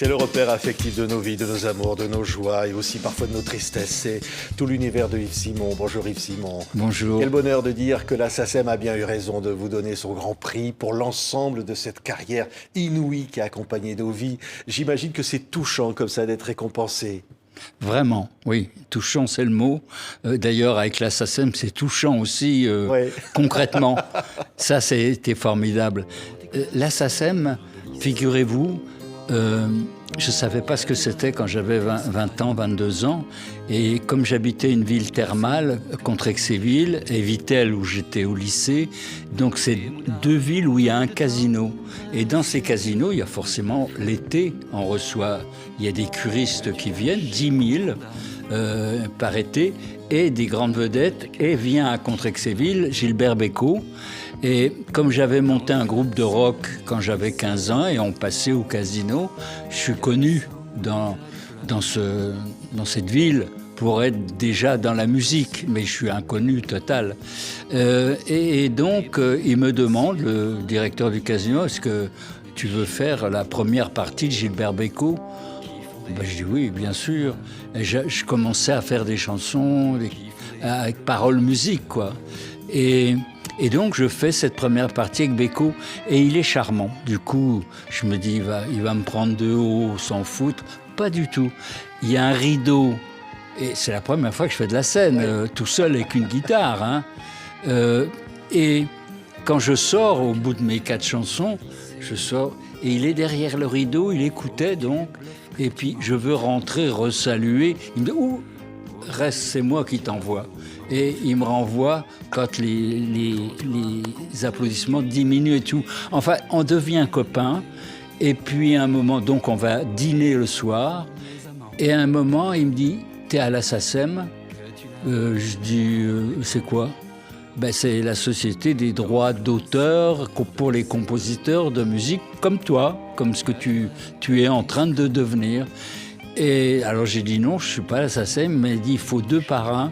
C'est le repère affectif de nos vies, de nos amours, de nos joies et aussi parfois de nos tristesses. C'est tout l'univers de Yves Simon. Bonjour Yves Simon. Bonjour. Quel bonheur de dire que la SACEM a bien eu raison de vous donner son grand prix pour l'ensemble de cette carrière inouïe qui a accompagné nos vies. J'imagine que c'est touchant comme ça d'être récompensé. Vraiment, oui. Touchant, c'est le mot. D'ailleurs, avec la SACEM, c'est touchant aussi, Ouais. concrètement. Ça, c'était formidable. La SACEM, figurez-vous, je ne savais pas ce que c'était quand j'avais 20 ans, 22 ans. Et comme j'habitais une ville thermale, Contrexéville, et Vittel, où j'étais au lycée, donc c'est deux villes où il y a un casino. Et dans ces casinos, il y a forcément l'été, on reçoit, il y a des curistes qui viennent, 10 000 par été, et des grandes vedettes, et vient à Contrexéville Gilbert Bécaud. Et comme j'avais monté un groupe de rock quand j'avais 15 ans et on passait au casino, je suis connu dans cette ville pour être déjà dans la musique, mais je suis inconnu total. Et donc, il me demande, le directeur du casino, est-ce que tu veux faire la première partie de Gilbert Bécaud ? Ben, je dis oui, bien sûr. Et je commençais à faire des chansons avec paroles musique, quoi. Et donc, je fais cette première partie avec Bécaud, et il est charmant. Du coup, je me dis, il va me prendre de haut, s'en foutre. Pas du tout. Il y a un rideau, et c'est la première fois que je fais de la scène, tout seul avec une guitare. Hein. Et quand je sors, au bout de mes 4 chansons, je sors, et il est derrière le rideau, il écoutait donc, et puis je veux rentrer, resaluer. Il me dit, ouh, reste, c'est moi qui t'envoie. Et il me renvoie quand les applaudissements diminuent et tout. Enfin, on devient copains. Et puis, à un moment, donc, on va dîner le soir. Et à un moment, il me dit, t'es à la SACEM ? Je dis, c'est quoi ? Ben, c'est la Société des droits d'auteur pour les compositeurs de musique comme toi, comme ce que tu es en train de devenir. Et alors, j'ai dit non, je ne suis pas à la SACEM, mais il dit, il faut 2 parrains.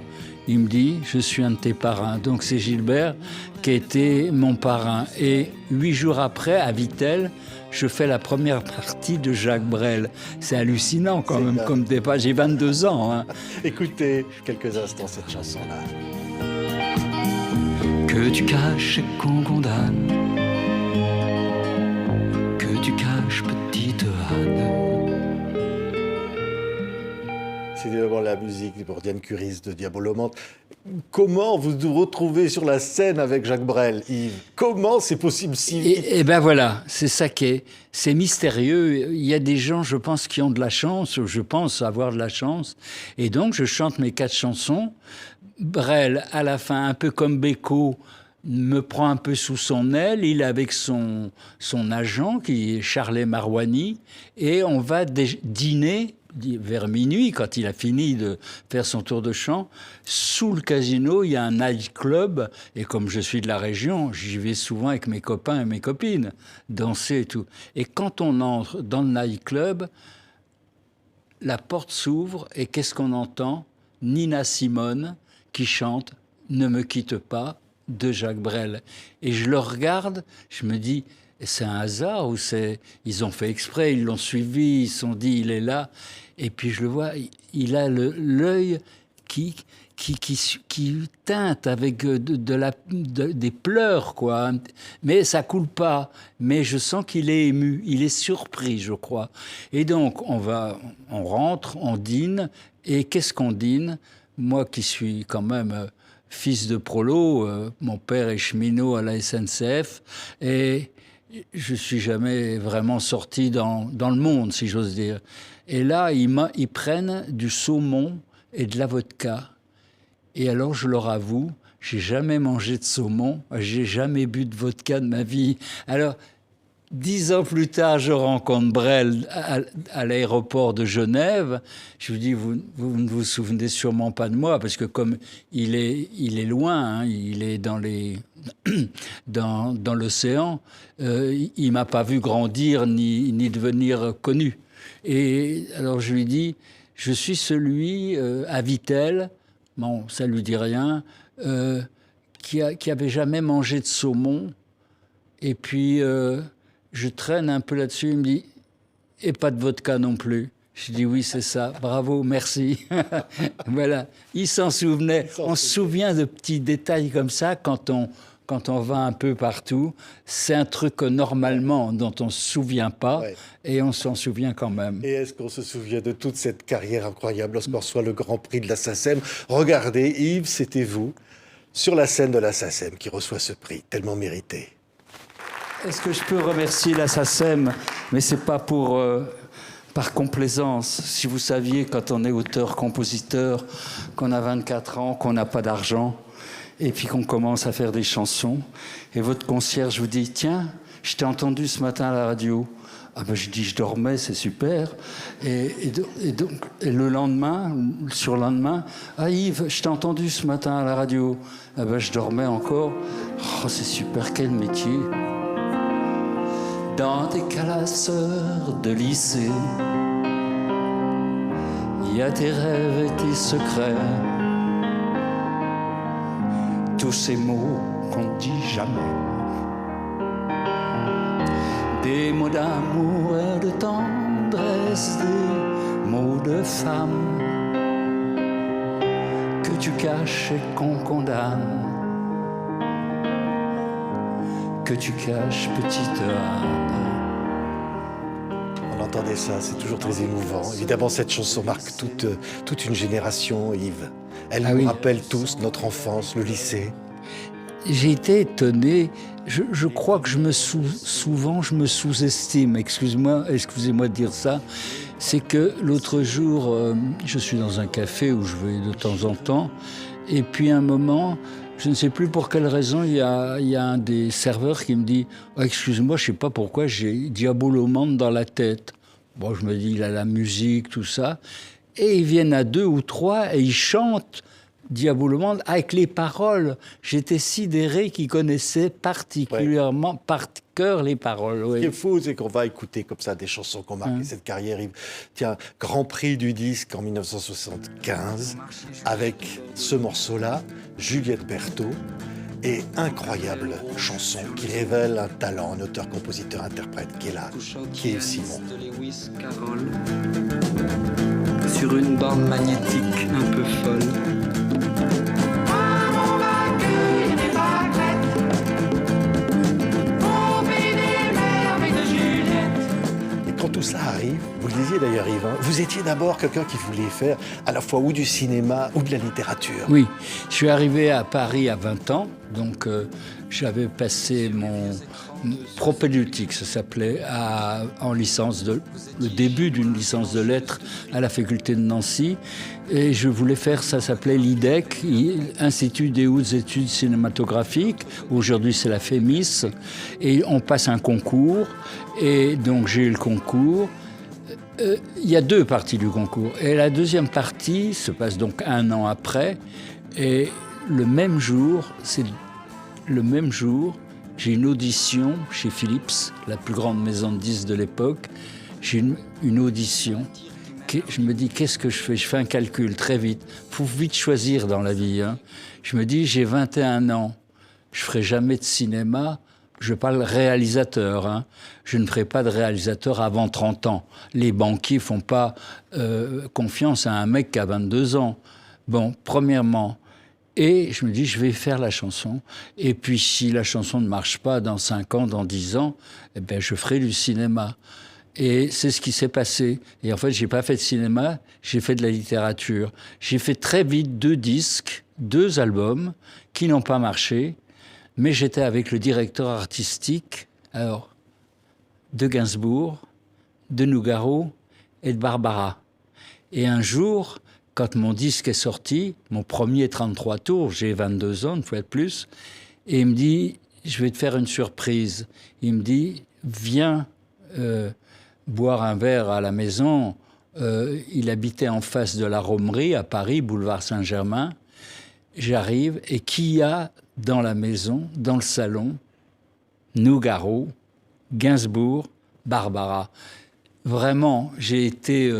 Il me dit, je suis un de tes parrains. Donc c'est Gilbert qui a été mon parrain. Et 8 jours après, à Vittel, je fais la première partie de Jacques Brel. C'est hallucinant quand même comme départ. J'ai 22 ans. Hein. Écoutez quelques instants cette chanson-là. Que tu caches et qu'on condamne, que tu caches petite Anne. C'est d'abord la musique pour Diane Curis de Diabolomante. Comment vous vous retrouvez sur la scène avec Jacques Brel, Yves ? Comment c'est possible si vite ? Et ben voilà, c'est ça qui est... C'est mystérieux. Il y a des gens, je pense, qui ont de la chance, ou je pense avoir de la chance. Et donc, je chante mes 4 chansons. Brel, à la fin, un peu comme Bécaud, me prend un peu sous son aile. Il est avec son agent, qui est Charlet Marouani. Et on va dîner vers minuit, quand il a fini de faire son tour de chant. Sous le casino, il y a un night-club. Et comme je suis de la région, j'y vais souvent avec mes copains et mes copines, danser et tout. Et quand on entre dans le night-club, la porte s'ouvre et qu'est-ce qu'on entend ? Nina Simone qui chante « Ne me quitte pas » de Jacques Brel. Et je le regarde, je me dis, c'est un hasard ou ils ont fait exprès, ils l'ont suivi, ils se sont dit, il est là. Et puis je le vois, il a l'œil qui teinte avec des pleurs, quoi. Mais ça coule pas. Mais je sens qu'il est ému, il est surpris, je crois. Et donc, on rentre, on dîne. Et qu'est-ce qu'on dîne ? Moi qui suis quand même fils de prolo, mon père est cheminot à la SNCF, et je suis jamais vraiment sorti dans le monde, si j'ose dire. Et là, ils prennent du saumon et de la vodka. Et alors, je leur avoue, j'ai jamais mangé de saumon, j'ai jamais bu de vodka de ma vie. Alors, 10 ans plus tard, je rencontre Brel à l'aéroport de Genève. Je lui dis, vous ne vous souvenez sûrement pas de moi, parce que comme il est loin, hein, il est dans l'océan, il m'a pas vu grandir ni devenir connu. Et alors je lui dis, je suis celui à Vittel, bon, ça lui dit rien, qui avait jamais mangé de saumon. Et puis je traîne un peu là-dessus, il me dit, Et pas de vodka non plus. Je dis oui, c'est ça. Bravo, merci. Voilà. Il s'en souvenait. On se souvient de petits détails comme ça quand on va un peu partout. C'est un truc normalement dont on ne se souvient pas et on s'en souvient quand même. Et est-ce qu'on se souvient de toute cette carrière incroyable lorsqu'on reçoit le Grand Prix de la SACEM? Regardez, Yves, c'était vous, sur la scène de la SACEM, qui reçoit ce prix tellement mérité. Est-ce que je peux remercier la SACEM? Mais c'est pas par complaisance. Si vous saviez, quand on est auteur-compositeur, qu'on a 24 ans, qu'on n'a pas d'argent, et puis qu'on commence à faire des chansons, et votre concierge vous dit « Tiens, je t'ai entendu ce matin à la radio ». Ah ben je dis « Je dormais, c'est super ». Et le lendemain, le surlendemain, « Ah Yves, je t'ai entendu ce matin à la radio ». Ah ben je dormais encore. Oh, c'est super, quel métier. Dans tes classeurs de lycée, il y a tes rêves et tes secrets, tous ces mots qu'on ne dit jamais, des mots d'amour et de tendresse, des mots de femme que tu caches et qu'on condamne, que tu caches, petite Anne. On entendait ça, c'est toujours très émouvant. Évidemment, cette chanson marque toute une génération, Yves. Elle nous rappelle tous notre enfance, le lycée. J'ai été étonné. Je crois que souvent je me sous-estime. Excusez-moi de dire ça. C'est que l'autre jour, je suis dans un café où je vais de temps en temps. Et puis à un moment, je ne sais plus pour quelle raison, il y a un des serveurs qui me dit oh, « Excuse-moi, je ne sais pas pourquoi j'ai Diabolomante dans la tête. » Bon, je me dis, il a la musique, tout ça. Et ils viennent à 2 ou 3 et ils chantent Diabolomante avec les paroles. J'étais sidéré qu'ils connaissaient particulièrement par cœur les paroles. Ce qui est fou, c'est qu'on va écouter comme ça des chansons qui ont marqué cette carrière. Tiens, Grand Prix du disque en 1975, avec ce morceau-là, Juliette Berthaud, et incroyable chanson qui révèle un talent, un auteur, compositeur, interprète qui est là, qui est Yves Simon. Sur une bande magnétique un peu folle. Quand tout ça arrive, vous le disiez d'ailleurs Yves, vous étiez d'abord quelqu'un qui voulait faire à la fois ou du cinéma ou de la littérature. Oui, je suis arrivé à Paris à 20 ans, donc j'avais passé mon propédeutique, ça s'appelait, en licence le début d'une licence de lettres à la faculté de Nancy, et je voulais faire, ça s'appelait l'IDEC, Institut des hautes études cinématographiques, aujourd'hui c'est la FEMIS, et on passe un concours, et donc j'ai eu le concours. Il y a 2 parties du concours, et la deuxième partie se passe donc 1 an après, et le même jour, j'ai une audition chez Philips, la plus grande maison de disques de l'époque. J'ai une audition. Je me dis, qu'est-ce que je fais? Je fais un calcul très vite. Il faut vite choisir dans la vie. Je me dis, j'ai 21 ans. Je ne ferai jamais de cinéma. Je parle réalisateur. Je ne ferai pas de réalisateur avant 30 ans. Les banquiers ne font pas confiance à un mec qui a 22 ans. Bon, premièrement... Et je me dis, je vais faire la chanson. Et puis, si la chanson ne marche pas dans 5 ans, dans 10 ans, eh bien, je ferai du cinéma. Et c'est ce qui s'est passé. Et en fait, je n'ai pas fait de cinéma, j'ai fait de la littérature. J'ai fait très vite 2 disques, 2 albums qui n'ont pas marché. Mais j'étais avec le directeur artistique, alors, de Gainsbourg, de Nougaro et de Barbara. Et un jour... Quand mon disque est sorti, mon premier 33 tours, j'ai 22 ans, une fois de plus, et il me dit, je vais te faire une surprise. Il me dit, viens boire un verre à la maison. Il habitait en face de la Romerie, à Paris, boulevard Saint-Germain. J'arrive, et qui y a dans la maison, dans le salon? Nougaro, Gainsbourg, Barbara. Vraiment, j'ai été...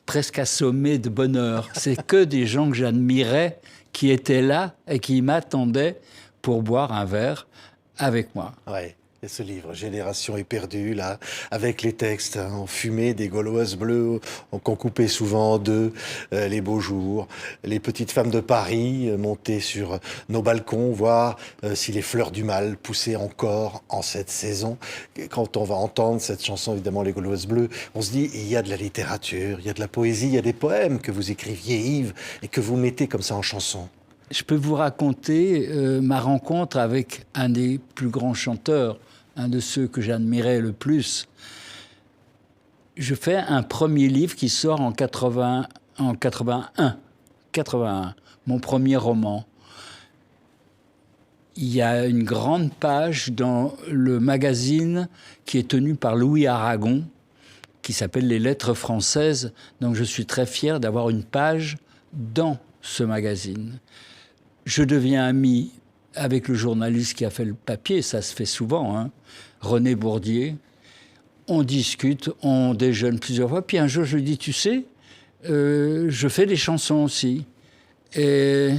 presque assommé de bonheur. C'est que des gens que j'admirais qui étaient là et qui m'attendaient pour boire un verre avec moi. Ouais. Et ce livre, Génération éperdue, là, avec les textes en fumée des Gauloises bleues qu'on coupait souvent en deux, les beaux jours, les petites femmes de Paris montées sur nos balcons, voir si les fleurs du mal poussaient encore en cette saison. Quand on va entendre cette chanson, évidemment, les Gauloises bleues, on se dit, il y a de la littérature, il y a de la poésie, il y a des poèmes que vous écriviez, Yves, et que vous mettez comme ça en chanson. Je peux vous raconter ma rencontre avec un des plus grands chanteurs, un de ceux que j'admirais le plus. Je fais un premier livre qui sort en 81, mon premier roman. Il y a une grande page dans le magazine qui est tenu par Louis Aragon, qui s'appelle Les Lettres françaises. Donc je suis très fier d'avoir une page dans ce magazine. Je deviens ami avec le journaliste qui a fait le papier, ça se fait souvent, hein, René Bourdier. On discute, on déjeune plusieurs fois. Puis un jour, je lui dis, tu sais, je fais des chansons aussi. Et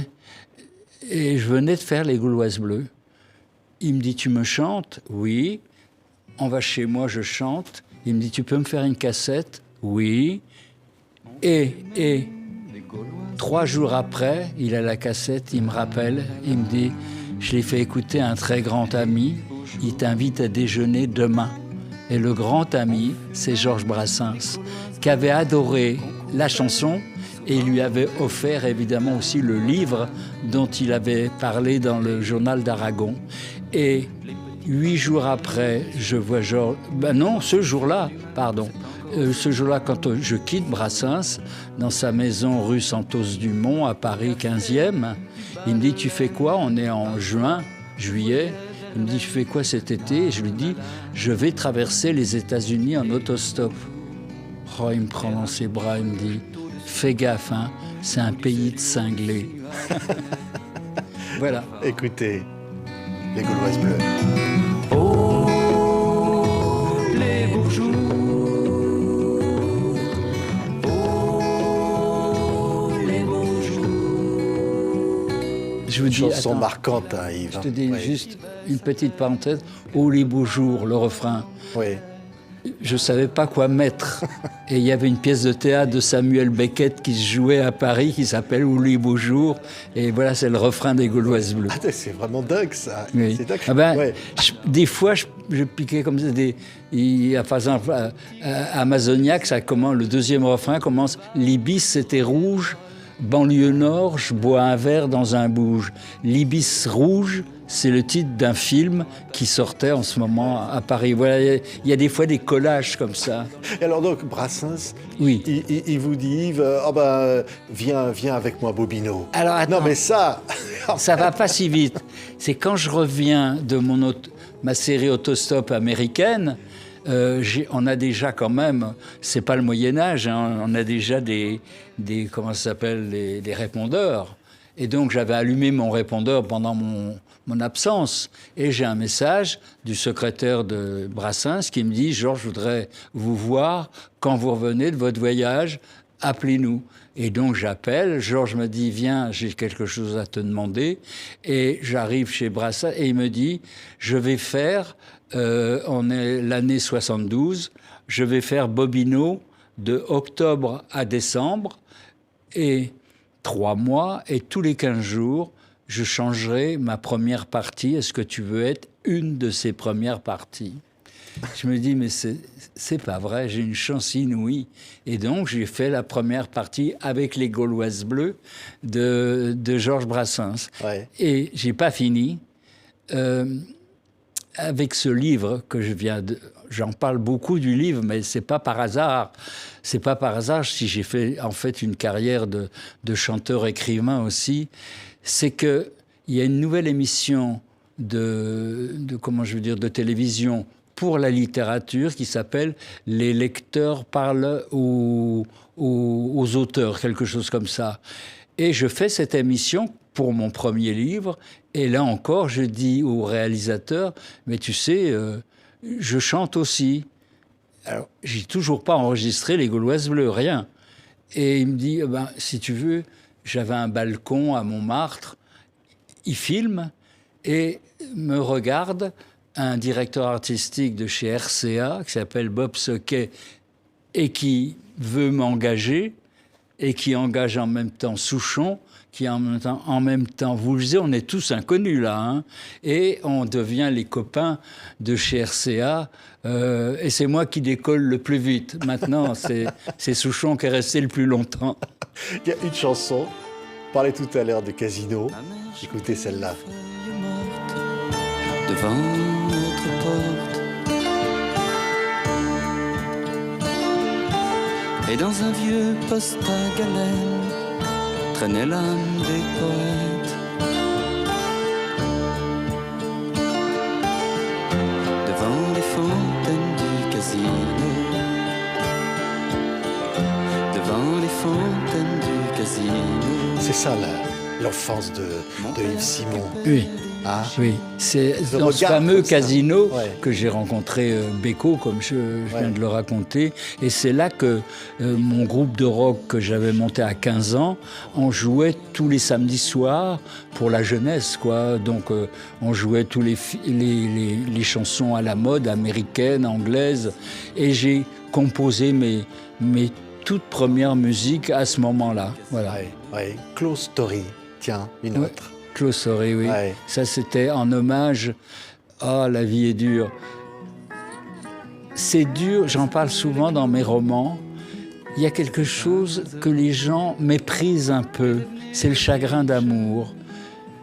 je venais de faire Les Gauloises bleues. Il me dit, tu me chantes? Oui. On va chez moi, je chante. Il me dit, tu peux me faire une cassette? Oui. Et 3 jours après, il a la cassette, il me rappelle, il me dit, je l'ai fait écouter à un très grand ami, il t'invite à déjeuner demain. Et le grand ami, c'est Georges Brassens, qui avait adoré la chanson et il lui avait offert évidemment aussi le livre dont il avait parlé dans le journal d'Aragon. Et 8 jours après, je vois Georges... ce jour-là, quand je quitte Brassens, dans sa maison rue Santos-Dumont, à Paris 15e, il me dit, tu fais quoi? On est en juillet. Il me dit, tu fais quoi cet été? Et je lui dis, je vais traverser les États-Unis en autostop. Oh, il me prend dans ses bras, il me dit, fais gaffe, hein, c'est un pays de cinglés. Voilà. Écoutez, les Gauloises bleues. Oh, les beaux jours. Oh, les beaux jours. Je vous dis, Chanson attends, marquante, hein, Yves. je te dis Oui. juste une petite parenthèse. Oh, les beaux jours, le refrain. Oui. Je ne savais pas quoi mettre. Et il y avait une pièce de théâtre de Samuel Beckett qui se jouait à Paris, qui s'appelle « Où les beaux jours ». Et voilà, c'est le refrain des Gauloises bleues. Ah, c'est vraiment dingue, ça. Oui. C'est dingue. Ah ben, Ouais. des fois, je piquais comme ça. Il y a, par exemple, Amazoniac, le deuxième refrain commence « L'ibis, c'était rouge, banlieue nord, je bois un verre dans un bouge ». L'ibis rouge, c'est le titre d'un film qui sortait en ce moment à Paris. Voilà, il y a des fois des collages comme ça. Et alors donc, Brassens, Oui. il vous dit, Yves, viens avec moi, Bobino. Alors, attends. Non, mais ça... Ça va pas si vite. C'est quand je reviens de ma série autostop américaine, on a déjà quand même, c'est pas le Moyen-Âge, hein, on a déjà des comment ça s'appelle, des répondeurs. Et donc j'avais allumé mon répondeur pendant mon absence. Et j'ai un message du secrétaire de Brassens qui me dit « Georges, je voudrais vous voir quand vous revenez de votre voyage, appelez-nous ». Et donc j'appelle, Georges me dit « Viens, j'ai quelque chose à te demander ». Et j'arrive chez Brassens et il me dit « Je vais faire, on est l'année 72, je vais faire Bobino de octobre à décembre et 3 mois, et tous les 15 jours, je changerai ma première partie. Est-ce que tu veux être une de ces premières parties ?» Je me dis, mais c'est pas vrai, j'ai une chance inouïe. Et donc, j'ai fait la première partie avec les Gauloises bleues de Georges Brassens. Ouais. Et j'ai pas fini. Avec ce livre que j'en parle beaucoup du livre, mais c'est pas par hasard. C'est pas par hasard si j'ai fait en fait une carrière de chanteur-écrivain aussi. C'est que il y a une nouvelle émission de télévision pour la littérature qui s'appelle « Les lecteurs parlent aux auteurs », quelque chose comme ça. Et je fais cette émission pour mon premier livre, et là encore, je dis au réalisateur « Mais tu sais, je chante aussi ». Alors, j'ai toujours pas enregistré les Gauloises bleues, rien. Et il me dit si tu veux, j'avais un balcon à Montmartre, il filme et me regarde un directeur artistique de chez RCA qui s'appelle Bob Soquet et qui veut m'engager et qui engage en même temps Souchon, qui en même temps, vous le disiez, on est tous inconnus là, hein, et on devient les copains de chez RCA, et c'est moi qui décolle le plus vite. Maintenant, c'est Souchon qui est resté le plus longtemps. Il y a une chanson, on parlait tout à l'heure de Casino, écoutez celle-là. Devant notre porte, et dans un vieux poste à galène traînait l'âme des poètes. Devant les fontaines du casino, devant les fontaines du casino. C'est ça l'enfance de Yves Simon. Oui. Ah. Oui, c'est Le dans ce regard fameux comme ça. casino Ouais. que j'ai rencontré Beko, comme je viens de le raconter. Et c'est là que mon groupe de rock que j'avais monté à 15 ans, on jouait tous les samedis soirs pour la jeunesse, quoi. Donc on jouait tous les chansons à la mode, américaines, anglaises. Et j'ai composé mes toutes premières musiques à ce moment-là. Voilà. Ouais. Close Story, tiens, une Ouais. autre. Claude Soré, oui. Ouais. Ça, c'était en hommage à la vie est dure. C'est dur, j'en parle souvent dans mes romans. Il y a quelque chose que les gens méprisent un peu. C'est le chagrin d'amour.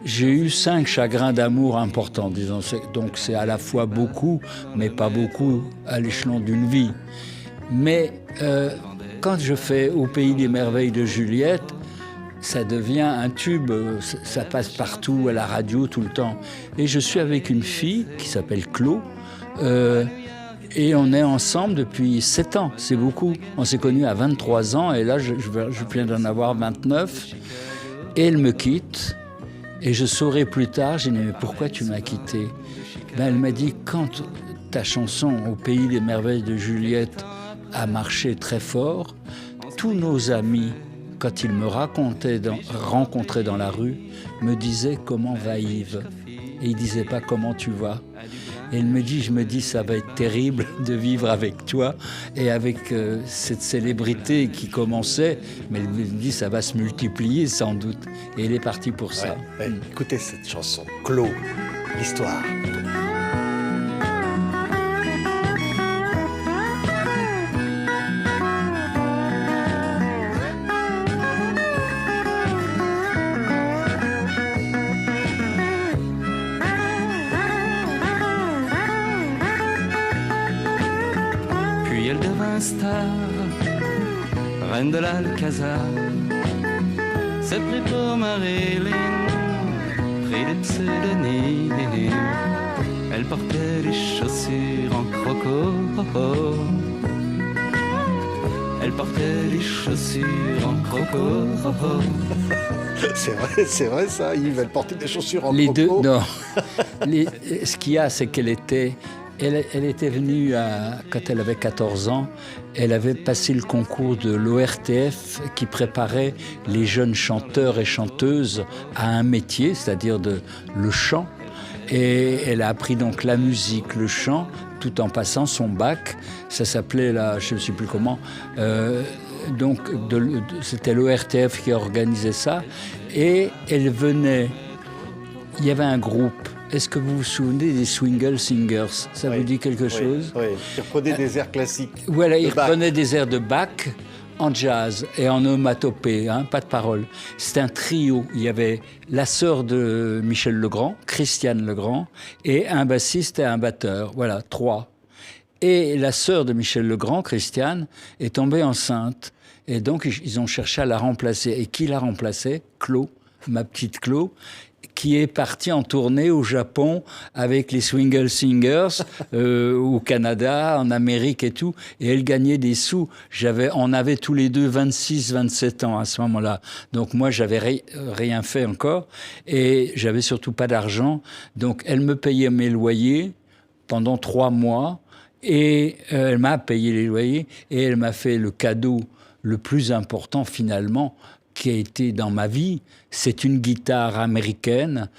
J'ai eu 5 chagrins d'amour importants, disons. Donc c'est à la fois beaucoup, mais pas beaucoup à l'échelon d'une vie. Mais quand je fais Au pays des merveilles de Juliette, ça devient un tube, ça passe partout, à la radio, tout le temps. Et je suis avec une fille qui s'appelle Claude, et on est ensemble depuis 7 ans, c'est beaucoup. On s'est connus à 23 ans, et là, je viens d'en avoir 29. Et elle me quitte, et je saurai plus tard, j'ai dit, mais pourquoi tu m'as quitté ? Ben, elle m'a dit, quand ta chanson Au pays des merveilles de Juliette a marché très fort, tous nos amis, quand ils me rencontraient dans la rue, me disaient « Comment va Yves ?» Et ils ne disaient pas « Comment tu vas ?» Et je me dis, ça va être terrible de vivre avec toi et avec cette célébrité qui commençait, mais elle me dit, ça va se multiplier sans doute. Et elle est partie pour ça. Ouais. Écoutez cette chanson, Claude, l'histoire. Puis elle devint star, reine de l'Alcazar. C'est pris pour Marilyn, pris des pseudonymes. Elle portait des chaussures en croco. Elle portait des chaussures en croco. C'est vrai ça, Yves, elle portait des chaussures en Les croco. deux, non. Ce qu'il y a, c'est qu'elle était venue, quand elle avait 14 ans, elle avait passé le concours de l'ORTF qui préparait les jeunes chanteurs et chanteuses à un métier, c'est-à-dire le chant. Et elle a appris donc la musique, le chant, tout en passant son bac. Ça s'appelait, là, je ne sais plus comment, c'était l'ORTF qui organisait ça. Et elle venait, il y avait un groupe. Est-ce que vous vous souvenez des Swingle Singers ? Ça vous dit quelque chose ? Oui, ils reprenaient des airs classiques. Voilà, ils Bach. reprenaient des airs de Bach en jazz et en onomatopée, pas de paroles. C'était un trio. Il y avait la sœur de Michel Legrand, Christiane Legrand, et un bassiste et un batteur. Voilà, 3. Et la sœur de Michel Legrand, Christiane, est tombée enceinte. Et donc, ils ont cherché à la remplacer. Et qui l'a remplacée ? Claude, ma petite Claude, qui est partie en tournée au Japon avec les Swingle Singers, au Canada, en Amérique et tout. Et elle gagnait des sous. On avait tous les deux 26, 27 ans à ce moment-là. Donc moi, j'avais rien fait encore. Et j'avais surtout pas d'argent. Donc elle me payait mes loyers pendant 3 mois. Et elle m'a payé les loyers. Et elle m'a fait le cadeau le plus important finalement qui a été dans ma vie. C'est une guitare américaine,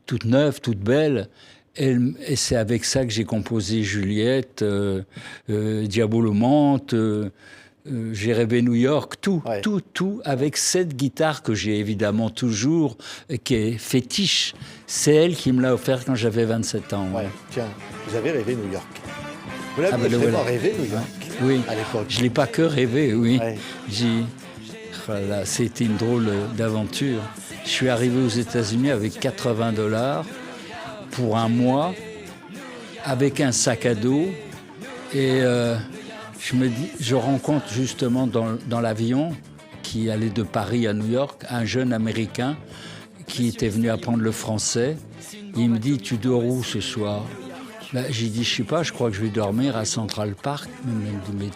toute neuve, toute belle, Et c'est avec ça que j'ai composé Juliette, Diabolo Monte, j'ai rêvé New York, tout, avec cette guitare que j'ai évidemment toujours, qui est fétiche. C'est elle qui me l'a offert quand j'avais 27 ans. Ouais. Tiens, vous avez rêvé New York. Vous l'avez vraiment rêvé New York oui. À l'époque. Je ne l'ai pas que rêvé, oui. Ouais. Voilà, c'était une drôle d'aventure. Je suis arrivé aux États-Unis avec $80 pour un mois, avec un sac à dos. Et je rencontre justement dans l'avion qui allait de Paris à New York un jeune Américain qui était venu apprendre le français. Il me dit, tu dors où ce soir? J'ai dit, je sais pas, je crois que je vais dormir à Central Park. Il me dit, mais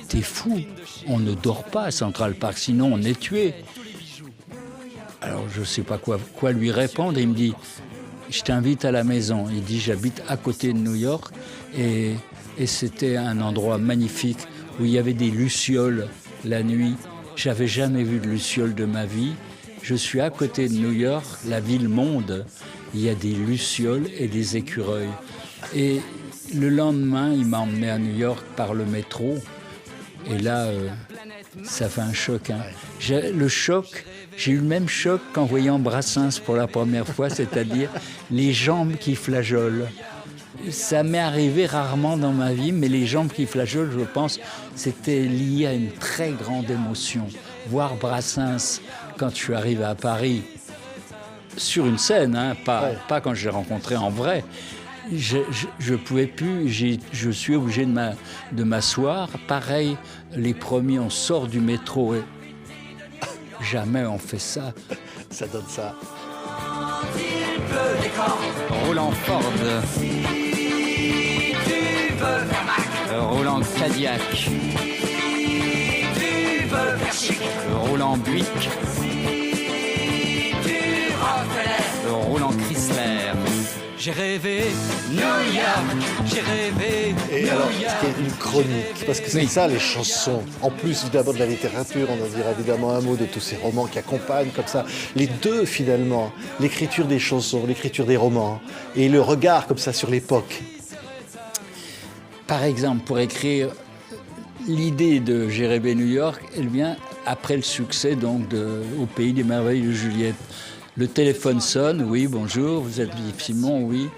t'es fou, on ne dort pas à Central Park, sinon on est tué. Alors je sais pas quoi lui répondre. Il me dit, je t'invite à la maison. Il dit, j'habite à côté de New York et c'était un endroit magnifique où il y avait des lucioles la nuit. J'avais jamais vu de lucioles de ma vie. Je suis à côté de New York, la ville monde. Il y a des lucioles et des écureuils. Et le lendemain, il m'a emmené à New York par le métro. Et là, ça fait un choc. Hein. Le choc, j'ai eu le même choc qu'en voyant Brassens pour la première fois, c'est-à-dire les jambes qui flageolent. Ça m'est arrivé rarement dans ma vie, mais les jambes qui flageolent, je pense, c'était lié à une très grande émotion. Voir Brassens quand je suis arrivé à Paris, sur une scène, hein, pas quand je l'ai rencontré en vrai. Je pouvais plus, je suis obligé de m'asseoir. Pareil, les premiers, on sort du métro et jamais on fait ça. Ça donne ça. Roland Ford, Roland Cadillac, Roland Buick, Roland Chrysler. J'ai rêvé New York, j'ai rêvé Et New alors, York. c'est une chronique, parce que c'est ça les chansons. En plus évidemment de la littérature, on en dira évidemment un mot de tous ces romans qui accompagnent comme ça. Les deux finalement, l'écriture des chansons, l'écriture des romans, et le regard comme ça sur l'époque. Par exemple, pour écrire, l'idée de J'ai rêvé New York, elle vient après le succès donc Au pays des merveilles de Juliette. Le téléphone sonne, oui, bonjour, vous êtes Yves Simon, oui.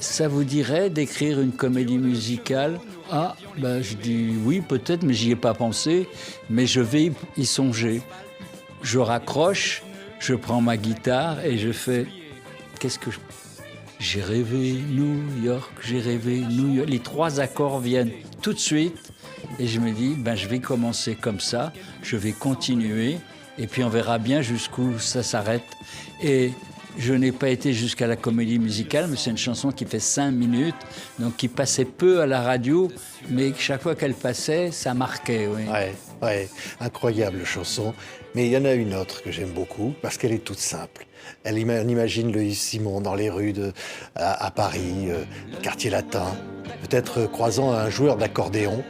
Ça vous dirait d'écrire une comédie musicale? Ah, je dis oui, peut-être, mais j'y ai pas pensé, mais je vais y songer. Je raccroche, je prends ma guitare et je fais... J'ai rêvé New York, j'ai rêvé New York. Les 3 accords viennent tout de suite et je me dis, je vais commencer comme ça, je vais continuer et puis on verra bien jusqu'où ça s'arrête. Et je n'ai pas été jusqu'à la comédie musicale, mais c'est une chanson qui fait 5 minutes, donc qui passait peu à la radio, mais chaque fois qu'elle passait, ça marquait. Oui. Ouais, incroyable chanson. Mais il y en a une autre que j'aime beaucoup, parce qu'elle est toute simple. On imagine le Yves Simon dans les rues à Paris, quartier latin, peut-être croisant un joueur d'accordéon.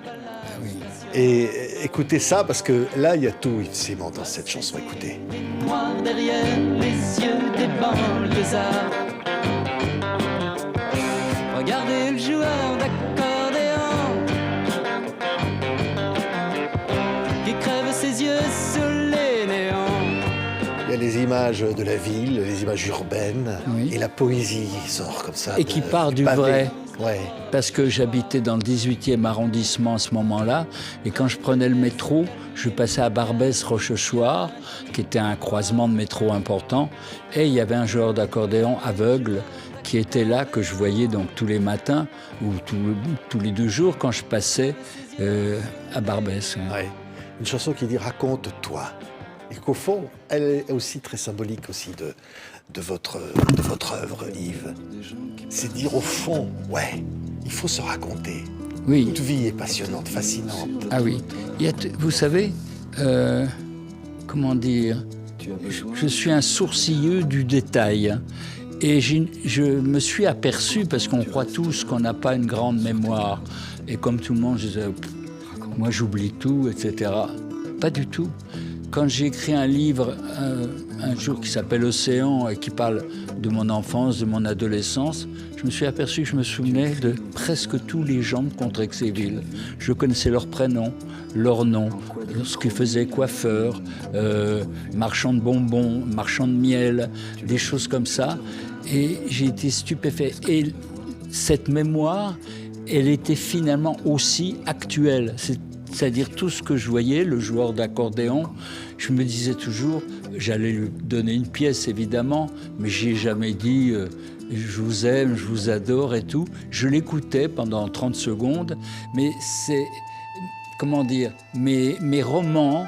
Oui. Et écoutez ça, parce que là, il y a tout Yves Simon dans cette chanson. Écoutez. Moi derrière les yeux des banlieusards, regardez le joueur d'accordéon qui crève ses yeux sur les néons. Il y a les images de la ville, les images urbaines, Oui. et la poésie sort comme ça. Et qui part du pavé. vrai. Ouais. Parce que j'habitais dans le 18e arrondissement à ce moment-là, et quand je prenais le métro, je passais à Barbès-Rochechouart, qui était un croisement de métro important, et il y avait un joueur d'accordéon aveugle qui était là, que je voyais donc tous les matins, ou tous les 2 jours, quand je passais à Barbès. Ouais. Une chanson qui dit « Raconte-toi ». Et qu'au fond, elle est aussi très symbolique aussi de votre œuvre, Yves. C'est dire au fond, ouais, il faut se raconter. Oui. Toute vie est passionnante, fascinante. Ah oui. Vous savez, comment dire, je suis un sourcilleux du détail. Et je me suis aperçu, parce qu'on croit tous qu'on n'a pas une grande mémoire. Et comme tout le monde, je disais, moi j'oublie tout, etc. Pas du tout. Quand j'ai écrit un livre un jour qui s'appelle Océan et qui parle de mon enfance, de mon adolescence, je me suis aperçu que je me souvenais de presque tous les gens de Contrexéville. Je connaissais leurs prénoms, leurs noms, ce qu'ils faisaient, coiffeurs, marchands de bonbons, marchands de miel, des choses comme ça. Et j'ai été stupéfait. Et cette mémoire, elle était finalement aussi actuelle. C'est-à-dire tout ce que je voyais, le joueur d'accordéon, je me disais toujours, j'allais lui donner une pièce évidemment, mais je n'ai jamais dit je vous aime, je vous adore et tout. Je l'écoutais pendant 30 secondes, mais c'est, comment dire, mes romans,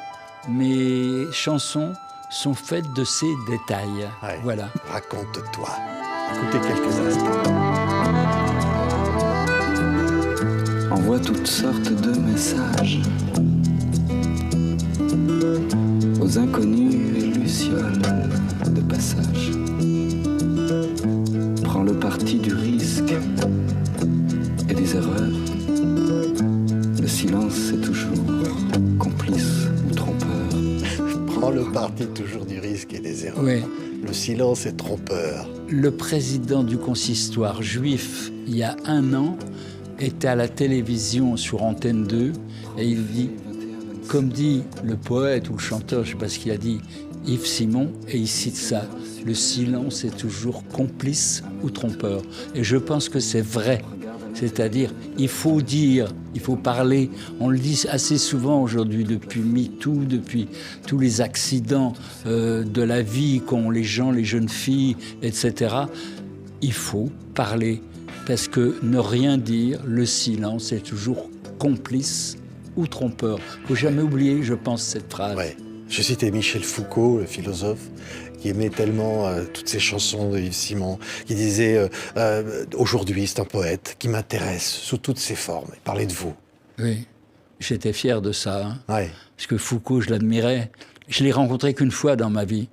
mes chansons sont faites de ces détails. Ouais. Voilà. Raconte-toi. Écoutez quelques instants. Envoie toutes sortes de messages aux inconnus et lucioles de passage. Prends le parti du risque et des erreurs. Le silence est toujours complice ou trompeur. Prends le parti toujours du risque et des erreurs. Oui. Le silence est trompeur. Le président du consistoire juif, il y a 1 an, était à la télévision sur Antenne 2 et il dit, comme dit le poète ou le chanteur, je ne sais pas ce qu'il a dit, Yves Simon, et il cite ça, le silence est toujours complice ou trompeur. Et je pense que c'est vrai. C'est-à-dire, il faut dire, il faut parler. On le dit assez souvent aujourd'hui, depuis MeToo, depuis tous les accidents de la vie qu'ont les gens, les jeunes filles, etc. Il faut parler. Parce que ne rien dire, le silence est toujours complice ou trompeur. Il ne faut jamais oublier, je pense, cette phrase. Ouais. Je citais Michel Foucault, le philosophe, qui aimait tellement toutes ces chansons de Yves Simon, qui disait aujourd'hui, c'est un poète qui m'intéresse sous toutes ses formes. Il parlait de vous. Oui, j'étais fier de ça. Hein. Ouais. Parce que Foucault, je l'admirais. Je l'ai rencontré qu'une fois dans ma vie.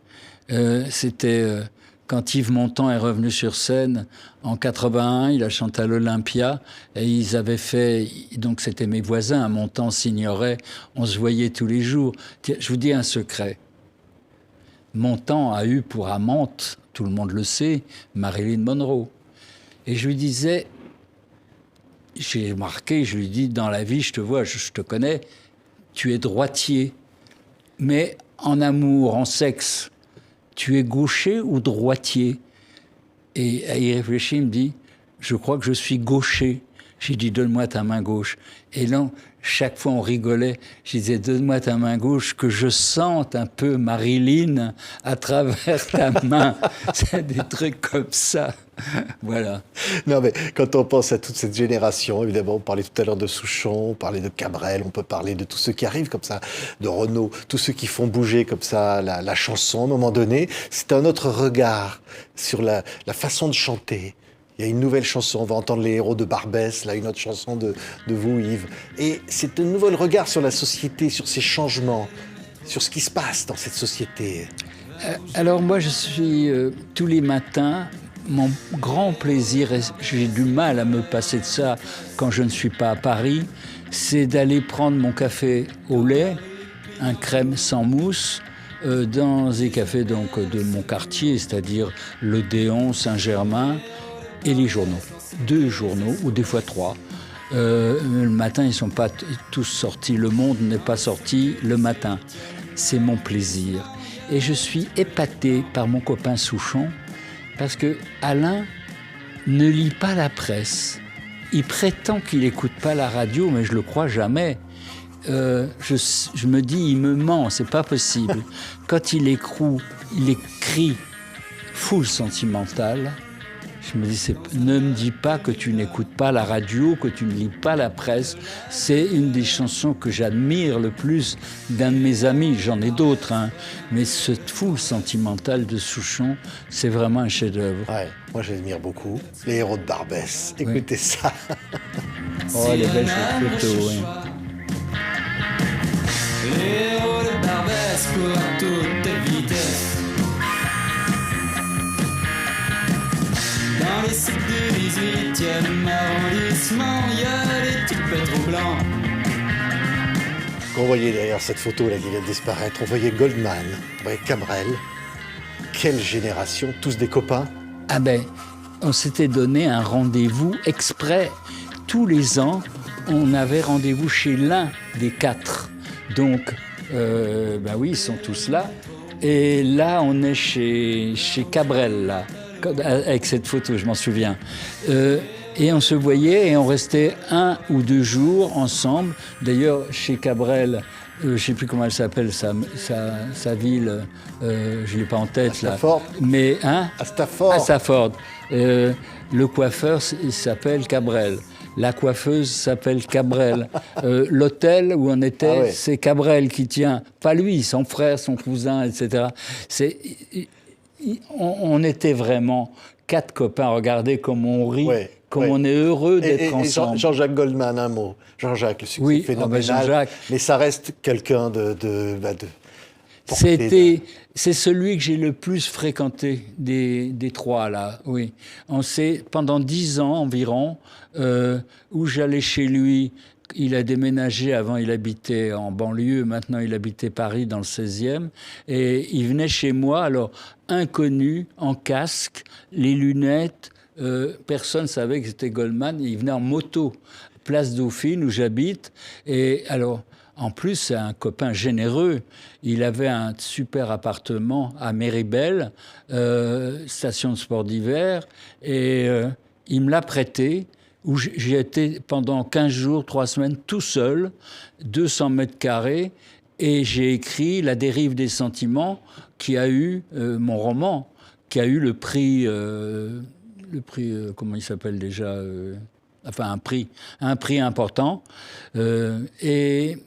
C'était quand Yves Montand est revenu sur scène en 81, il a chanté à l'Olympia et ils avaient fait, donc c'était mes voisins, à Montand s'ignorait, on se voyait tous les jours. Tiens, je vous dis un secret. Montand a eu pour amante, tout le monde le sait, Marilyn Monroe. Et je lui disais, j'ai remarqué, je lui dis, dans la vie, je te vois, je te connais, tu es droitier. Mais en amour, en sexe, tu es gaucher ou droitier? Et il réfléchit, il me dit, je crois que je suis gaucher. J'ai dit, donne-moi ta main gauche. Et là, chaque fois on rigolait, je disais, donne-moi ta main gauche, que je sente un peu Marilyn à travers ta main. C'est des trucs comme ça. Voilà. Non, mais quand on pense à toute cette génération, évidemment, on parlait tout à l'heure de Souchon, on parlait de Cabrel, on peut parler de tous ceux qui arrivent comme ça, de Renaud, tous ceux qui font bouger comme ça la chanson. À un moment donné, c'est un autre regard sur la façon de chanter. Il y a une nouvelle chanson, on va entendre Les Héros de Barbès, là une autre chanson de vous, Yves. Et c'est un nouvel regard sur la société, sur ses changements, sur ce qui se passe dans cette société. Alors moi, je suis tous les matins, mon grand plaisir, et j'ai du mal à me passer de ça quand je ne suis pas à Paris, c'est d'aller prendre mon café au lait, un crème sans mousse, dans des cafés donc, de mon quartier, c'est-à-dire l'Odéon, Saint-Germain, et les journaux. 2 journaux, ou des fois 3. Le matin, ils ne sont pas tous sortis. Le Monde n'est pas sorti le matin. C'est mon plaisir. Et je suis épaté par mon copain Souchon, parce que Alain ne lit pas la presse. Il prétend qu'il n'écoute pas la radio, mais je ne le crois jamais. Je me dis, il me ment, c'est pas possible. Quand il écrit Foule sentimentale, je me dis, ne me dis pas que tu n'écoutes pas la radio, que tu ne lis pas la presse. C'est une des chansons que j'admire le plus d'un de mes amis. J'en ai d'autres, hein. Mais cette Foule sentimentale de Souchon, c'est vraiment un chef-d'œuvre. Ouais, moi j'admire beaucoup. Les Héros de Barbès. Écoutez ça. Oh, les belles photos, oui. Les héros de Barbès courent à toute vitesse. Dans les sites du 18e arrondissement, il y a des types trop blancs. Quand on voyait derrière cette photo là qui vient de disparaître, on voyait Goldman, on voyait Cabrel. Quelle génération, tous des copains. Ah ben, on s'était donné un rendez-vous exprès. Tous les ans, on avait rendez-vous chez l'un des 4. Donc, ben oui, ils sont tous là. Et là, on est chez Cabrel, là, avec cette photo, je m'en souviens. Et on se voyait et on restait 1 ou 2 jours ensemble. D'ailleurs, chez Cabrel, je ne sais plus comment elle s'appelle, sa ville, je ne l'ai pas en tête. À Stafford. Là. Mais, hein? À Stafford. À Stafford. Le coiffeur, il s'appelle Cabrel. La coiffeuse s'appelle Cabrel. L'hôtel où on était, c'est Cabrel qui tient. Pas lui, son frère, son cousin, etc. On était vraiment 4 copains. Regardez comme on rit, comme on est heureux d'être ensemble. Jean-Jacques Goldman, un mot. Jean-Jacques, le succès phénoménal. Jean-Jacques. Mais ça reste quelqu'un de c'est celui que j'ai le plus fréquenté des 3, là, oui. On s'est, pendant 10 ans environ, où j'allais chez lui. Il a déménagé, avant il habitait en banlieue, maintenant il habitait Paris dans le 16e. Et il venait chez moi, alors inconnu, en casque, les lunettes, personne ne savait que c'était Goldman. Il venait en moto, place Dauphine où j'habite. Et alors... En plus, c'est un copain généreux. Il avait un super appartement à Méribel, station de sport d'hiver, et il me l'a prêté, où j'ai été pendant 15 jours, 3 semaines, tout seul, 200 mètres carrés, et j'ai écrit La dérive des sentiments, qui a eu, mon roman, qui a eu le prix, comment il s'appelle déjà enfin, un prix important. Et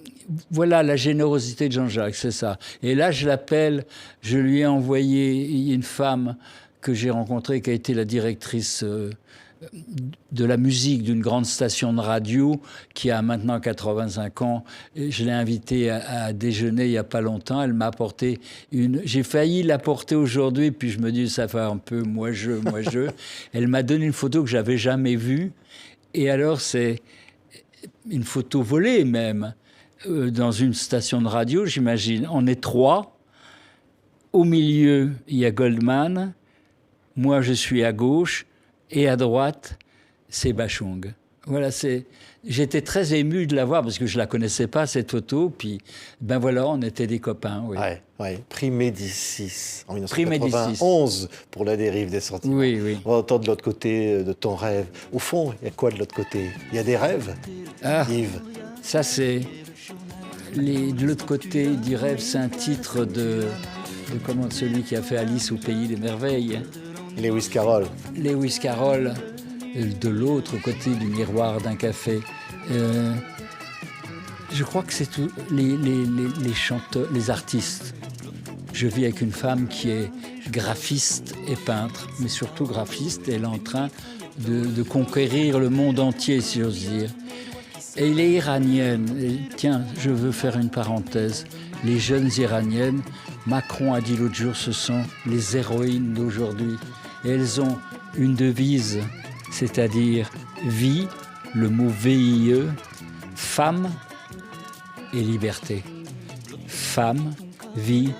voilà la générosité de Jean-Jacques, c'est ça. Et là, je lui ai envoyé une femme que j'ai rencontrée, qui a été la directrice de la musique d'une grande station de radio, qui a maintenant 85 ans. Et je l'ai invitée à déjeuner il n'y a pas longtemps. Elle m'a apporté J'ai failli l'apporter aujourd'hui, puis je me dis, ça fait un peu moi je. Elle m'a donné une photo que je n'avais jamais vue. Et alors, c'est une photo volée même, dans une station de radio, j'imagine. On est 3. Au milieu, il y a Goldman. Moi, je suis à gauche. Et à droite, c'est Bachung. Voilà, j'étais très ému de la voir parce que je ne la connaissais pas, cette photo. Puis, ben voilà, on était des copains. Oui. Ouais. Prix Médicis en 1991 pour La dérive des sentiments. Oui. On va entendre de l'autre côté de ton rêve. Au fond, il y a quoi de l'autre côté? Il y a des rêves, Yves? Ça, c'est... De l'autre côté du rêve, c'est un titre de celui qui a fait Alice au pays des merveilles. Lewis Carroll. Lewis Carroll, de l'autre côté du miroir d'un café. Je crois que c'est tout. Les chanteurs, les artistes. Je vis avec une femme qui est graphiste et peintre, mais surtout graphiste. Elle est en train de conquérir le monde entier, si j'ose dire. Et elle est iranienne. Et, tiens, je veux faire une parenthèse. Les jeunes iraniennes, Macron a dit l'autre jour, ce sont les héroïnes d'aujourd'hui. Et elles ont une devise, c'est-à-dire vie, le mot VIE, femme et liberté. Femme, vie,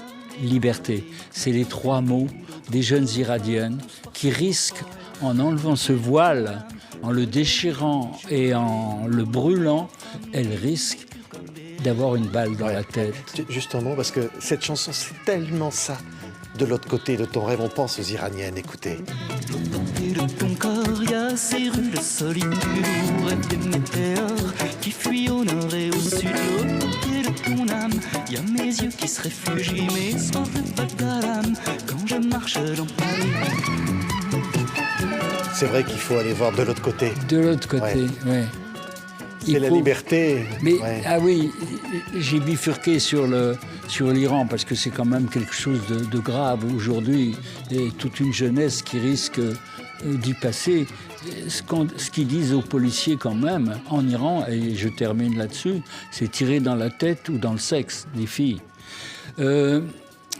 liberté. C'est les 3 mots des jeunes iraniennes qui risquent, en enlevant ce voile, en le déchirant et en le brûlant, elles risquent d'avoir une balle dans la tête. Justement, parce que cette chanson, c'est tellement ça. De l'autre côté de ton rêve, on pense aux Iraniennes, écoutez. Et de ton corps, il y a ces rues de solitude où rêvent des météores qui fuient au nord et au sud. De l'autre côté de ton âme, il y a mes yeux qui se réfugient, mes soirs de Bagdad quand je marche dans Paris. C'est vrai qu'il faut aller voir de l'autre côté. De l'autre côté, oui. C'est la liberté. Mais, ah oui, j'ai bifurqué sur l'Iran parce que c'est quand même quelque chose de grave aujourd'hui. Et toute une jeunesse qui risque d'y passer. Ce qu'ils disent aux policiers quand même, en Iran, et je termine là-dessus, c'est tirer dans la tête ou dans le sexe des filles.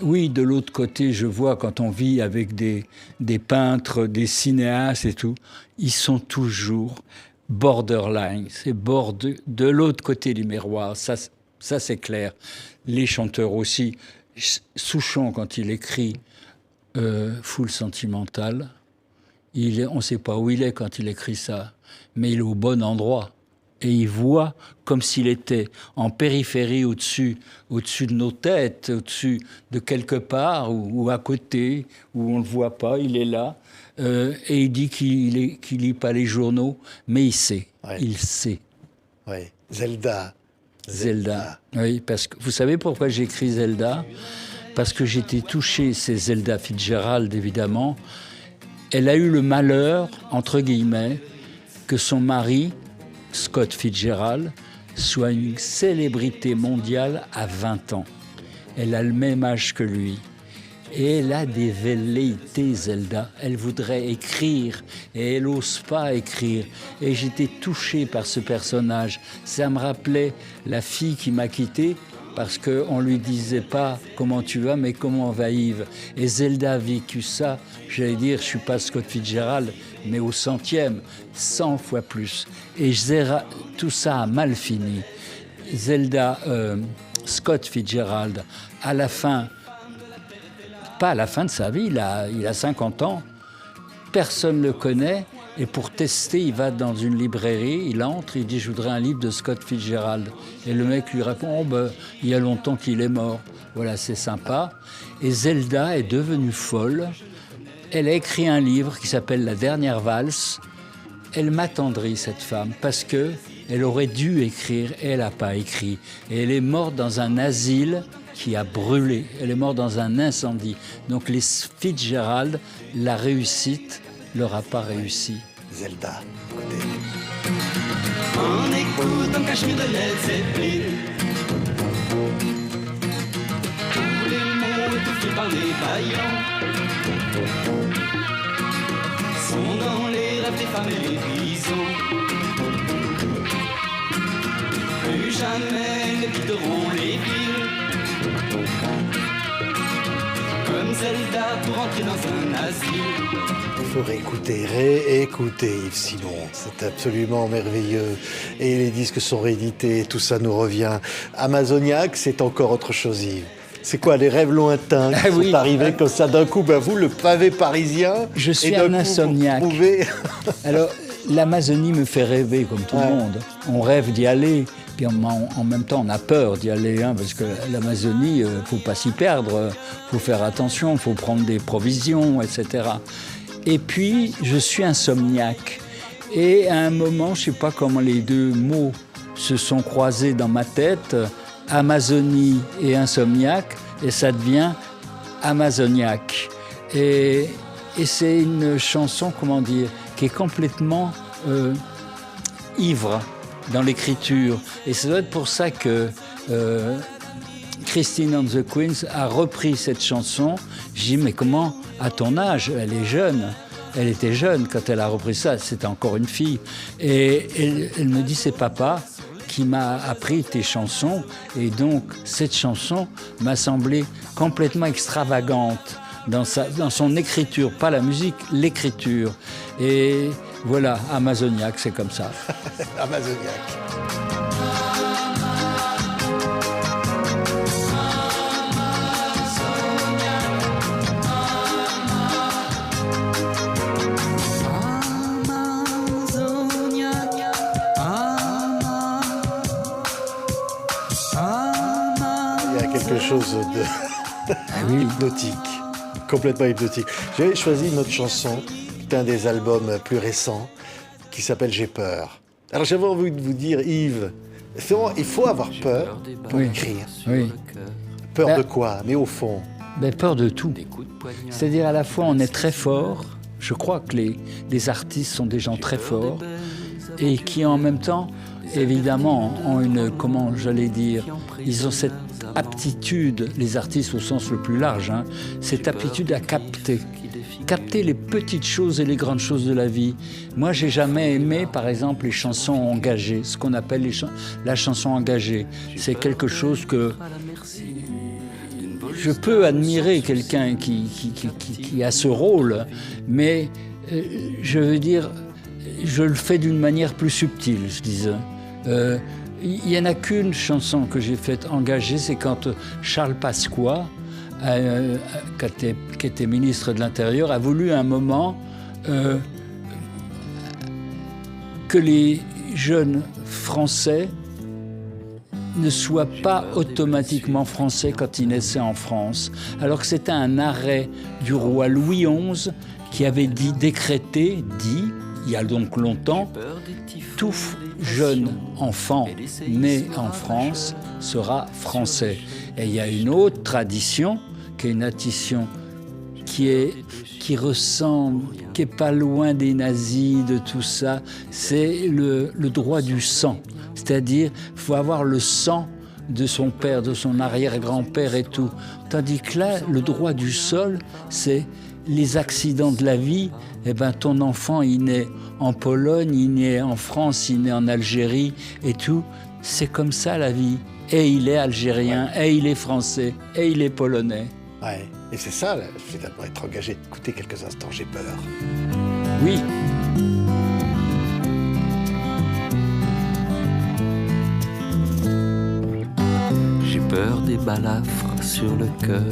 Oui, de l'autre côté, je vois quand on vit avec des peintres, des cinéastes et tout, ils sont toujours... borderline, c'est de l'autre côté du miroir, ça c'est clair. Les chanteurs aussi. Souchon, quand il écrit Foule sentimentale, on ne sait pas où il est quand il écrit ça, mais il est au bon endroit. Et il voit comme s'il était en périphérie au-dessus de nos têtes, au-dessus de quelque part, ou à côté, où on ne le voit pas, il est là. Et il dit qu'il lit pas les journaux, mais il sait. Ouais. Il sait. Oui, Zelda. Oui, parce que vous savez pourquoi j'ai écrit Zelda ? Parce que j'étais touché, c'est Zelda Fitzgerald évidemment. Elle a eu le malheur, entre guillemets, que son mari, Scott Fitzgerald, soit une célébrité mondiale à 20 ans. Elle a le même âge que lui. Et elle a des velléités, Zelda. Elle voudrait écrire et elle n'ose pas écrire. Et j'étais touché par ce personnage. Ça me rappelait la fille qui m'a quitté parce qu'on ne lui disait pas comment tu vas, mais comment va Yves. Et Zelda a vécu ça. J'allais dire, je ne suis pas Scott Fitzgerald, mais au 100e, 100 fois plus. Et tout ça a mal fini. Zelda, Scott Fitzgerald, à la fin, pas à la fin de sa vie, il a 50 ans, personne ne le connaît, et pour tester, il va dans une librairie, il entre, il dit « je voudrais un livre de Scott Fitzgerald ». Et le mec lui répond oh, « il y a longtemps qu'il est mort ». Voilà, c'est sympa. Et Zelda est devenue folle. Elle a écrit un livre qui s'appelle « La dernière valse ». Elle m'attendrit, cette femme, parce qu'elle aurait dû écrire, et elle n'a pas écrit. Et elle est morte dans un asile qui a brûlé. Elle est morte dans un incendie. Donc les Fitzgerald, la réussite leur a pas réussi. Zelda, écoutez. On écoute dans Cachemire de Led Zeppelin. Tous les mots étouffés par les baillants sont dans les rêves des femmes et les bisons. Plus jamais ne quitteront les villes comme Zelda pour entrer dans un asile. Il faut réécouter Yves Simon, c'est absolument merveilleux. Et les disques sont réédités, tout ça nous revient. Amazoniaque, c'est encore autre chose, Yves. C'est quoi, les rêves lointains qui sont arrivés comme ça d'un coup, vous, le pavé parisien. Je suis un insomniaque. Alors, l'Amazonie me fait rêver comme tout le monde. On rêve d'y aller. Puis en même temps, on a peur d'y aller, parce que l'Amazonie, il ne faut pas s'y perdre, il faut faire attention, il faut prendre des provisions, etc. Et puis, je suis insomniaque. Et à un moment, je ne sais pas comment les deux mots se sont croisés dans ma tête, Amazonie et insomniaque, et ça devient amazoniaque. Et c'est une chanson, qui est complètement ivre dans l'écriture. Et ça doit être pour ça que Christine and the Queens a repris cette chanson. J'ai dit, mais comment, à ton âge, elle est jeune. Elle était jeune quand elle a repris ça, c'était encore une fille. Et elle me dit, c'est papa qui m'a appris tes chansons. Et donc, cette chanson m'a semblé complètement extravagante dans son écriture, pas la musique, l'écriture. Et voilà, amazoniaque, c'est comme ça. Amazoniaque. Il y a quelque chose de hypnotique, complètement hypnotique. J'ai choisi une autre chanson, un des albums plus récents, qui s'appelle J'ai peur. Alors j'avais envie de vous dire, Yves, il faut avoir peur pour écrire. Oui. Peur de quoi? Mais au fond. Peur de tout. C'est-à-dire à la fois on est très fort, je crois que les artistes sont des gens très forts, et qui en même temps, évidemment, ont ils ont cette aptitude, les artistes au sens le plus large, cette aptitude à capter les petites choses et les grandes choses de la vie. Moi, j'ai jamais aimé, par exemple, les chansons engagées, ce qu'on appelle la chanson engagée. C'est quelque chose que je peux admirer, quelqu'un qui a ce rôle, mais je veux dire, je le fais d'une manière plus subtile, je disais. Il n'y en a qu'une chanson que j'ai faite engagée, c'est quand Charles Pasqua, qui était ministre de l'Intérieur, a voulu à un moment que les jeunes Français ne soient pas automatiquement français quand ils naissaient en France, alors que c'était un arrêt du roi Louis XI qui avait décrété, il y a donc longtemps, tout jeune enfant né en France sera français. Et il y a une autre tradition, qui est une tradition qui ressemble, qui est pas loin des nazis, de tout ça, c'est le droit du sang. C'est-à-dire, il faut avoir le sang de son père, de son arrière-grand-père et tout. Tandis que là, le droit du sol, c'est les accidents de la vie. Eh ben, ton enfant, il naît en Pologne, il naît en France, il naît en Algérie et tout. C'est comme ça la vie. Et il est algérien, et il est français, et il est polonais. Ouais. Et c'est ça, là, finalement, être engagé. Écoutez quelques instants, j'ai peur. Oui. J'ai peur des balafres sur le cœur,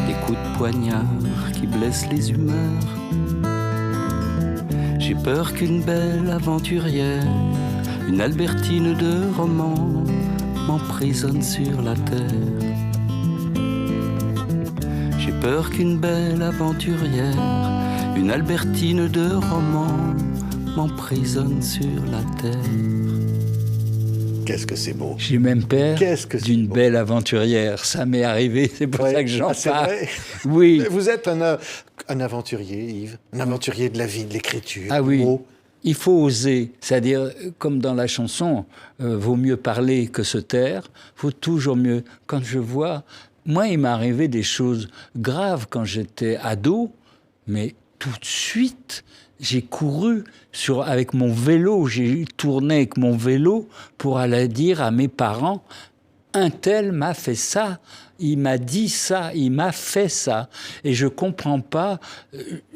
des coups de poignard qui blessent les humeurs. J'ai peur qu'une belle aventurière, une Albertine de roman, m'emprisonne sur la terre. J'ai peur qu'une belle aventurière, une Albertine de roman, m'emprisonne sur la terre. Qu'est-ce que c'est beau. J'ai même peur Qu'est-ce que c'est d'une beau. belle aventurière. Ça m'est arrivé, c'est pour Ouais. ça que j'en Ah, c'est parle. vrai. Oui. Vous êtes un aventurier, Yves. Un aventurier de la vie, de l'écriture. Ah du oui. mot. Il faut oser, c'est-à-dire, comme dans la chanson, vaut mieux parler que se taire, vaut toujours mieux. Quand je vois, moi, il m'est arrivé des choses graves quand j'étais ado, mais tout de suite, j'ai couru avec mon vélo, j'ai tourné avec mon vélo pour aller dire à mes parents, un tel m'a fait ça, il m'a dit ça, il m'a fait ça. Et je comprends pas,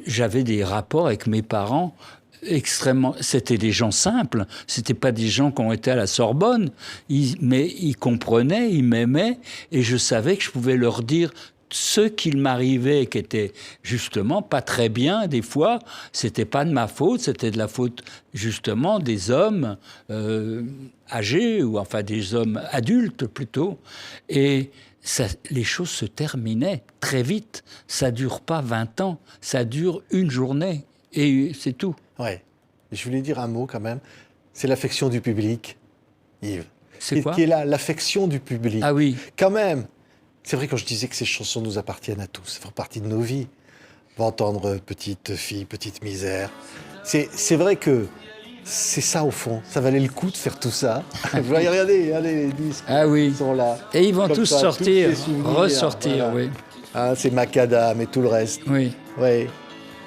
j'avais des rapports avec mes parents extrêmement... C'était des gens simples, c'était pas des gens qui ont été à la Sorbonne, mais ils comprenaient, ils m'aimaient, et je savais que je pouvais leur dire ce qu'il m'arrivait qui était justement pas très bien des fois, c'était pas de ma faute, c'était de la faute justement des hommes âgés, ou enfin des hommes adultes plutôt, et ça, les choses se terminaient très vite, ça dure pas 20 ans, ça dure une journée, et c'est tout. Ouais. Je voulais dire un mot quand même. C'est l'affection du public, Yves. C'est quoi ? Qui est là, l'affection du public. Ah oui. Quand même. C'est vrai quand je disais que ces chansons nous appartiennent à tous, ça fait partie de nos vies. On va entendre Petite fille, petite misère. C'est vrai que c'est ça au fond. Ça valait le coup de faire tout ça. Regardez, les disques Ah oui. sont là. Et ils vont Comme tous ça, sortir, tous ces souvenirs, ressortir, voilà. oui. Ah, c'est Macadam et tout le reste. Oui. Ouais.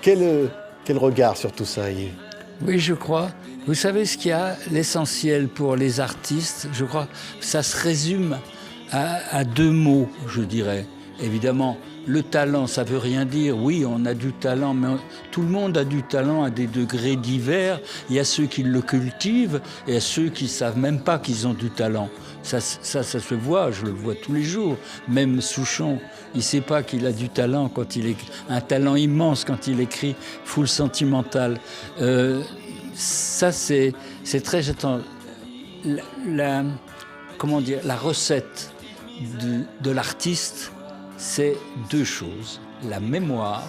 Quel regard sur tout ça, Yves? Oui, je crois. Vous savez ce qu'il y a, l'essentiel pour les artistes, je crois, ça se résume à deux mots, je dirais. Évidemment, le talent, ça veut rien dire. Oui, on a du talent, mais tout le monde a du talent à des degrés divers. Il y a ceux qui le cultivent et il y a ceux qui ne savent même pas qu'ils ont du talent. Ça se voit, je le vois tous les jours. Même Souchon, il ne sait pas qu'il a du talent quand il écrit, un talent immense quand il écrit Foule sentimentale. Ça, c'est très... Comment dire, la recette de l'artiste, c'est deux choses. La mémoire,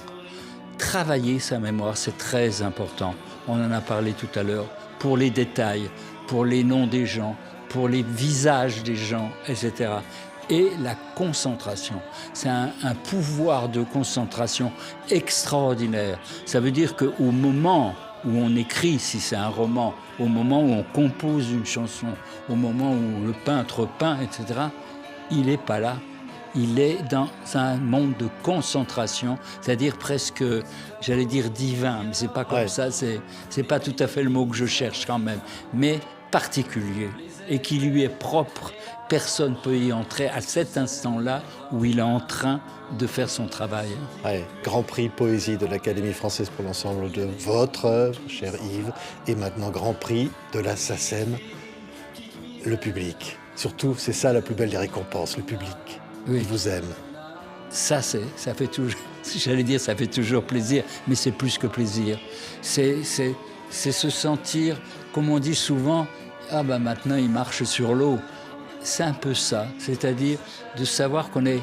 travailler sa mémoire, c'est très important. On en a parlé tout à l'heure. Pour les détails, pour les noms des gens, pour les visages des gens, etc. Et la concentration. C'est un pouvoir de concentration extraordinaire. Ça veut dire qu'au moment où on écrit, si c'est un roman, au moment où on compose une chanson, au moment où le peintre peint, etc., il n'est pas là. Il est dans un monde de concentration, c'est-à-dire presque, j'allais dire divin, mais c'est pas comme ça, c'est pas tout à fait le mot que je cherche quand même, mais particulier, et qui lui est propre. Personne ne peut y entrer à cet instant-là où il est en train de faire son travail. Ouais, Grand Prix Poésie de l'Académie française pour l'ensemble de votre œuvre, cher Yves, et maintenant Grand Prix de la SACEM, le public. Surtout, c'est ça la plus belle des récompenses, le public. Oui. Il vous aime. ça fait toujours, j'allais dire ça fait toujours plaisir, mais c'est plus que plaisir. C'est se sentir, comme on dit souvent, ah ben maintenant il marche sur l'eau. C'est un peu ça, c'est-à-dire de savoir qu'on est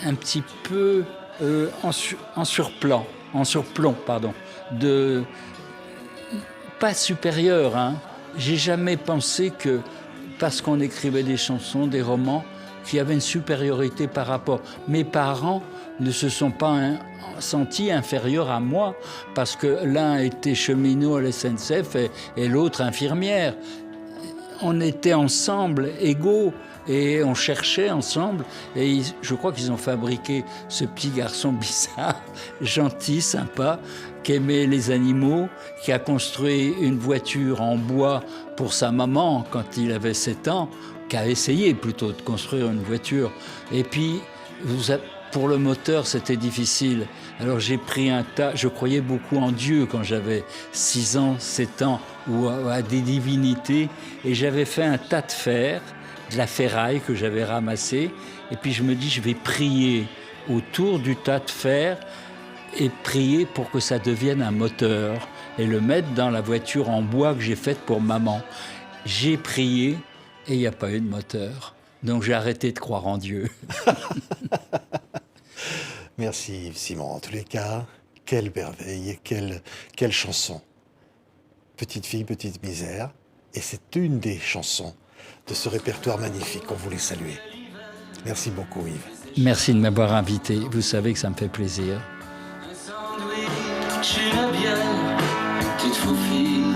un petit peu en surplomb, pas supérieur. Hein. J'ai jamais pensé que parce qu'on écrivait des chansons, des romans, qu'il y avait une supériorité par rapport. Mes parents ne se sont pas sentis inférieurs à moi parce que l'un était cheminot à la SNCF et l'autre infirmière. On était ensemble, égaux, et on cherchait ensemble. Et je crois qu'ils ont fabriqué ce petit garçon bizarre, gentil, sympa, qui aimait les animaux, qui a construit une voiture en bois pour sa maman quand il avait 7 ans, qui a essayé plutôt de construire une voiture. Et puis, pour le moteur, c'était difficile. Alors j'ai pris un tas, je croyais beaucoup en Dieu quand j'avais 6 ans, 7 ans, ou à des divinités, et j'avais fait un tas de fer, de la ferraille que j'avais ramassée, et puis je me dis, je vais prier autour du tas de fer, et prier pour que ça devienne un moteur, et le mettre dans la voiture en bois que j'ai faite pour maman. J'ai prié, et il n'y a pas eu de moteur. Donc j'ai arrêté de croire en Dieu. Merci Yves Simon. En tous les cas, quelle merveille, quelle chanson. Petite fille, petite misère. Et c'est une des chansons de ce répertoire magnifique qu'on voulait saluer. Merci beaucoup Yves. Merci de m'avoir invité. Vous savez que ça me fait plaisir. Chez la bière, tu te faufiles